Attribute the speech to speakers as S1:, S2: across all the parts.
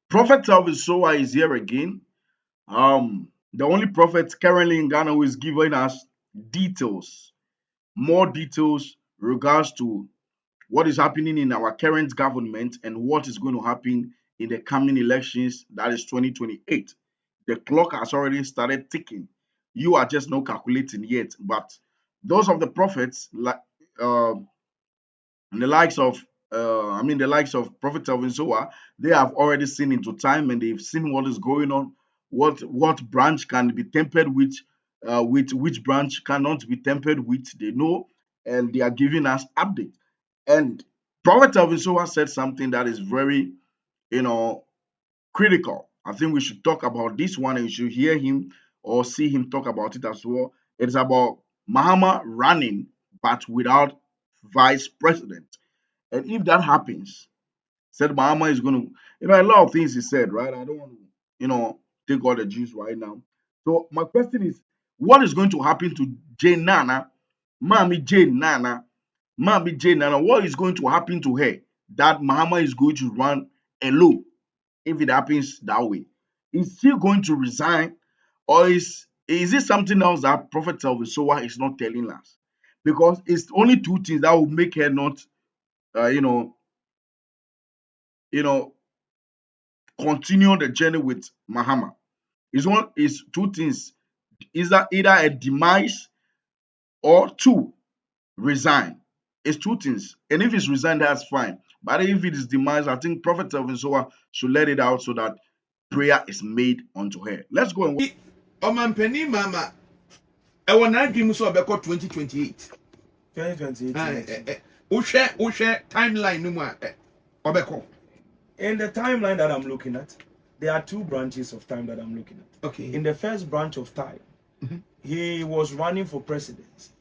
S1: Prophet Salvin Soa is here again. The only prophet currently in Ghana who is giving us details, more details regards to what is happening in our current government and what is going to happen in the coming elections, that is 2028. The clock has already started ticking. You are just not calculating yet, but those of the prophets, like uh, the likes of the likes of Prophet Alvin Soa, they have already seen into time and they've seen what is going on, what branch can be tempered with which branch cannot be tempered with. They know, and they are giving us updates. And Prophet Alvin Soa said something that is very, you know, critical. I think we should talk about this one and you should hear him or see him talk about it as well. It's about Mahama running, but without vice president. And if that happens, said Mahama is going to, a lot of things he said, right? I don't want to, take all the juice right now. So my question is, what is going to happen to Jane Nana, Mami Jane Nana? What is going to happen to her that Mahama is going to run alone if it happens that way? Is she going to resign, or is it something else that Prophet Soa is not telling us? Because it's only two things that will make her not, uh, you know, you know, continue the journey with Mahama. Is two things. Is that either a demise or two, resign. It's two things. And if it's resign, that's fine. But if it is demise, I think Prophet Soa should let it out so that prayer is made unto her. Let's go and
S2: Omampeni mama. I want to dream so about 2028.
S3: 2028.
S2: Ushe timeline numa obeko.
S3: In the timeline that I'm looking at, there are two branches of time that I'm looking at.
S2: Okay.
S3: In the first branch of time, he was running for presidency.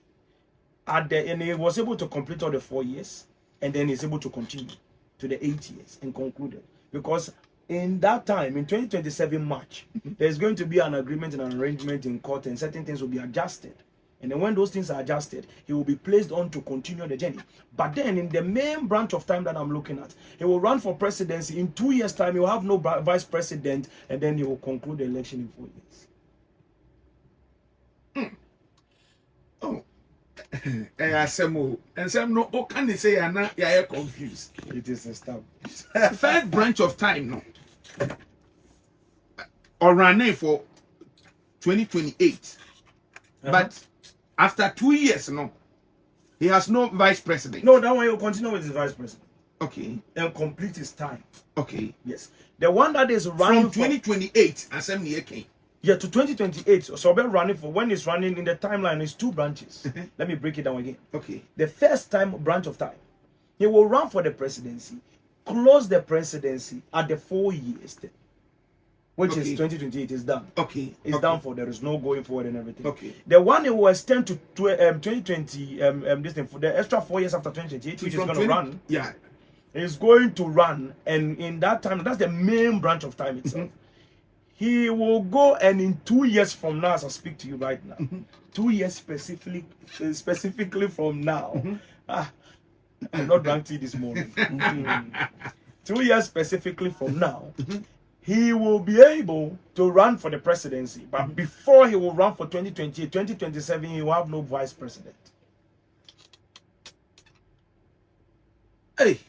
S3: And he was able to complete all the 4 years, and then he's able to continue to the 8 years and concluded. Because in that time, in 2027 March, there's going to be an agreement and an arrangement in court, and certain things will be adjusted. And then when those things are adjusted, he will be placed on to continue the journey. But then in the main branch of time that I'm looking at, he will run for presidency. In 2 years' time, he will have no vice president, and then he will conclude the election in 4 years.
S2: Oh. Asemo. And some no can they say Anna you confused.
S3: It is established.
S2: First branch of time no. Or running for 2028. But after 2 years, no, he has no vice president.
S3: No, that one he will continue with his vice president.
S2: Okay.
S3: And complete his time.
S2: Okay.
S3: Yes. The one that is running
S2: from 2028, assembly again.
S3: Yeah, to 2028. So we're running for when it's running in the timeline is two branches. Let me break it down again.
S2: Okay.
S3: The first time branch of time, he will run for the presidency, close the presidency at the 4 years, which is 2028 is done.
S2: Okay.
S3: It's done for. There is no going forward and everything.
S2: Okay.
S3: The one it will extend to 2020 this thing for the extra 4 years after 2028, which is going to run.
S2: Yeah.
S3: Is going to run, and in that time, that's the main branch of time itself. He will go, and in 2 years from now, as I speak to you right now, 2 years specifically from now, I'm not drank tea this morning. 2 years specifically from now, he will be able to run for the presidency. But before he will run for 2028, 2027, he will have no vice president.
S2: Hey,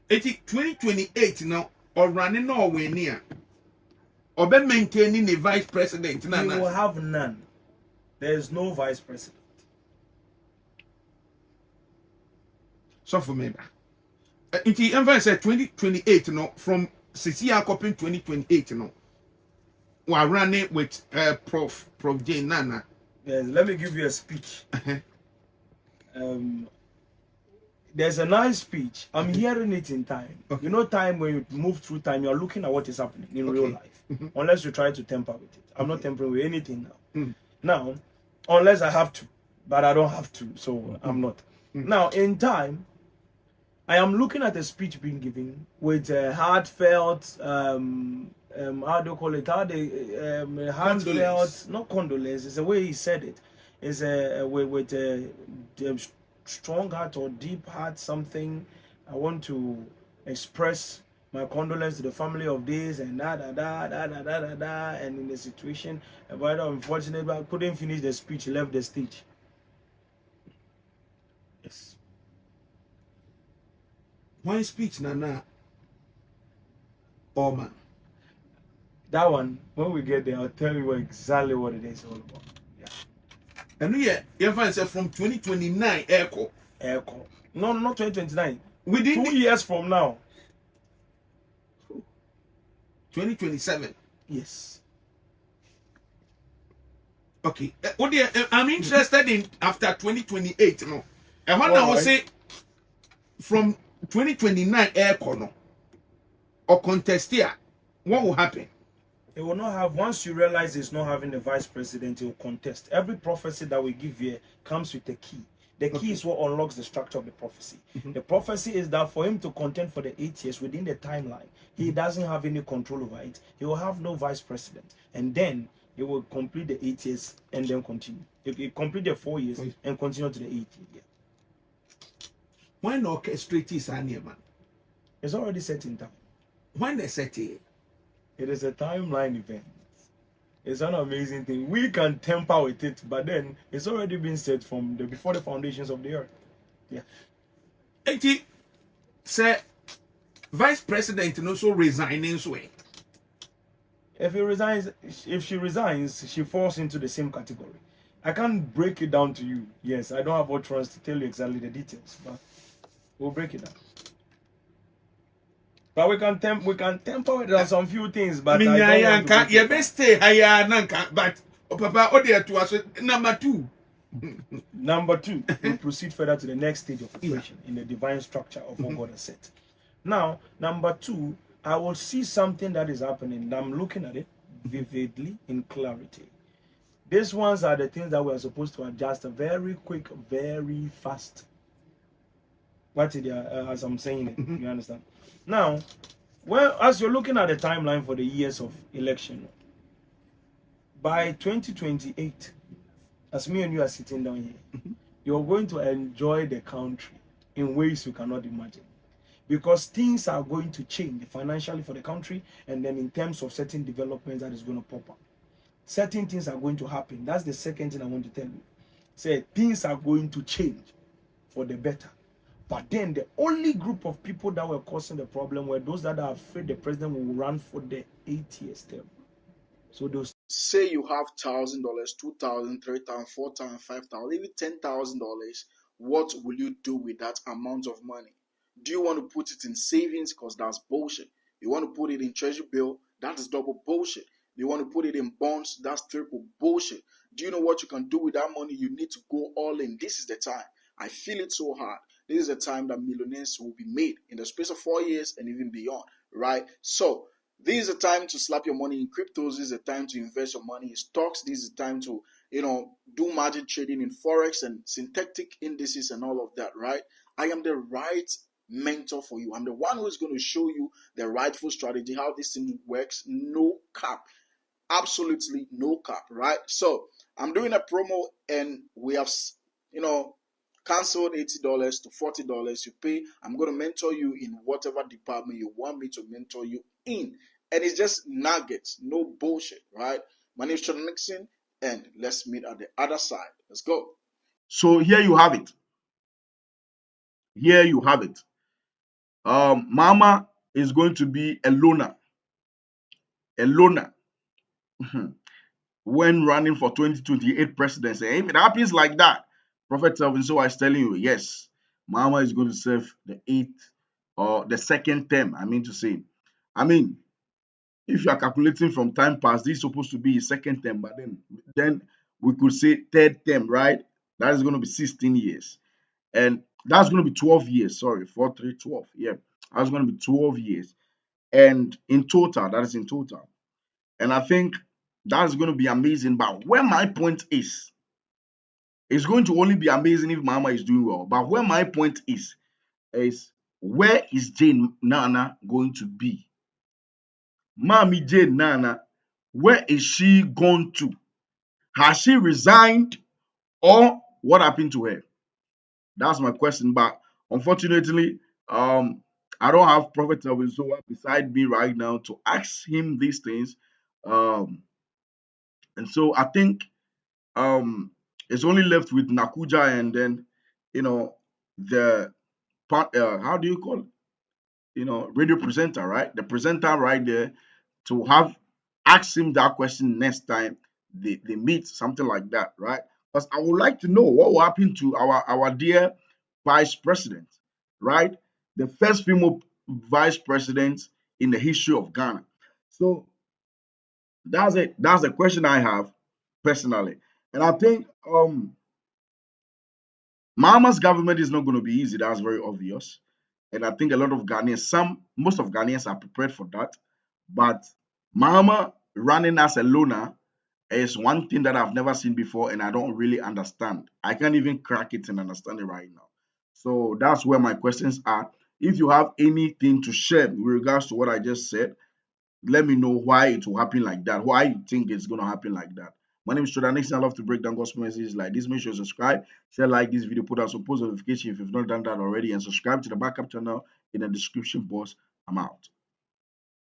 S2: 2028 now, or running nowhere near. Or be maintaining a vice president.
S3: He will have none. There is no vice president.
S2: So for me, it even said 2028 no from CCR copying 2028 no. We are running with Prof J Naana.
S3: Yes, let me give you a speech. There's a nice speech. I'm hearing it in time.
S2: Okay.
S3: You know, time when you move through time, you're looking at what is happening in real life. Unless you try to tamper with it. I'm not tampering with anything now. Now, unless I have to, but I don't have to, so I'm not. Now, in time, I am looking at a speech being given with heartfelt, how do you call it? Heartfelt,
S2: condolence.
S3: Not condolence. It's the way he said it. It's with a strong heart or deep heart, something. I want to express my condolence to the family of this and da, and in the situation. But unfortunately, I couldn't finish the speech, left the stage. Yes.
S2: One speech, Nana. Oh man.
S3: That one, when we get there, I'll tell you exactly what it is all about. Yeah.
S2: And yeah, your friend said from 2029, Echo.
S3: Echo. No, not 2029.
S2: Within
S3: 2 years from now.
S2: 2027.
S3: Yes.
S2: Okay. I'm interested in after 2028. No. And when I will say from 2029, Echo, no, or contest here, what will happen?
S3: It will not have, once you realize it's not having the vice president, it will contest. Every prophecy that we give here comes with a key. The key is what unlocks the structure of the prophecy. The prophecy is that for him to contend for the 8 years within the timeline, he doesn't have any control over it. He will have no vice president. And then he will complete the 8 years and then continue. He complete the 4 years and continue to the 8th year.
S2: Why not orchestrate this, man?
S3: It's already set in time.
S2: When they set it?
S3: It is a timeline event. It's an amazing thing. We can tamper with it, but then it's already been set from before the foundations of the earth. Yeah.
S2: And say, vice president also resigning way.
S3: If she resigns, she falls into the same category. I can't break it down to you. Yes, I don't have utterance to tell you exactly the details, but we'll break it down. But we can temper with on some few things, but I don't want to
S2: you best stay higher, but Papa, oh dear, to us, number 2.
S3: Number 2, we proceed further to the next stage of operation in the divine structure of what God has set. Now, number 2, I will see something that is happening, and I'm looking at it vividly in clarity. These ones are the things that we are supposed to adjust very quick, very fast. What is as I'm saying it, you understand? Now, well, as you're looking at the timeline for the years of election, by 2028, as me and you are sitting down here, you're going to enjoy the country in ways you cannot imagine. Because things are going to change financially for the country, and then in terms of certain developments that is going to pop up. Certain things are going to happen. That's the second thing I want to tell you. Say things are going to change for the better. But then the only group of people that were causing the problem were those that are afraid the president will run for the 8 years term. So those,
S1: say you have $1,000, $2,000, $3,000, $4,000, $5,000, even $10,000. What will you do with that amount of money? Do you want to put it in savings? Because that's bullshit. You want to put it in treasury bill? That is double bullshit. You want to put it in bonds? That's triple bullshit. Do you know what you can do with that money? You need to go all in. This is the time. I feel it so hard. This is the time that millionaires will be made in the space of 4 years and even beyond, right? So this is the time to slap your money in cryptos. This is the time to invest your money in stocks. This is the time to, do margin trading in forex and synthetic indices and all of that, right? I am the right mentor for you. I'm the one who is going to show you the rightful strategy, how this thing works. No cap. Absolutely no cap, right? So I'm doing a promo and we have, canceled $80 to $40. You pay. I'm going to mentor you in whatever department you want me to mentor you in. And it's just nuggets, no bullshit, right? My name is Sean Nixon, and let's meet at the other side. Let's go. So here you have it. Here you have it. Mama is going to be a loner. A loner. When running for 2028 presidency. If it happens like that, Prophet Selvin, so I was telling you, yes, Mama is going to serve the 8th or the 2nd term. I mean to say, if you are calculating from time past, this is supposed to be his 2nd term, but then we could say 3rd term, right? That is going to be 16 years. And that's going to be 12 years. Sorry, 4, 3, 12. Yeah, that's going to be 12 years. And in total, that is in total. And I think that's going to be amazing. But where my point is, it's going to only be amazing if Mama is doing well. But where my point is where is Jane Naana going to be? Mommy Jane Naana, where is she gone to? Has she resigned or what happened to her? That's my question. But unfortunately, Um, I don't have Prophet Zoe beside me right now to ask him these things. Um, and so I think um it's only left with Nakuja and then you know the part how do you call it? Radio presenter, right? The presenter right there to have ask him that question next time they meet, something like that, right? Because I would like to know what will happen to our dear vice president, right? The first female vice president in the history of Ghana. So that's it. That's the question I have personally. And I think Mahama's government is not going to be easy. That's very obvious. And I think a lot of Ghanaians, most of Ghanaians are prepared for that. But Mahama running as a loner is one thing that I've never seen before, and I don't really understand. I can't even crack it and understand it right now. So that's where my questions are. If you have anything to share with regards to what I just said, let me know why it will happen like that, why you think it's going to happen like that. My name is Shoda. Next thing I love to break down gospel messages like this. Make sure you subscribe, share, like this video, put out some post notification if you've not done that already, and subscribe to the backup channel in the description box. I'm out.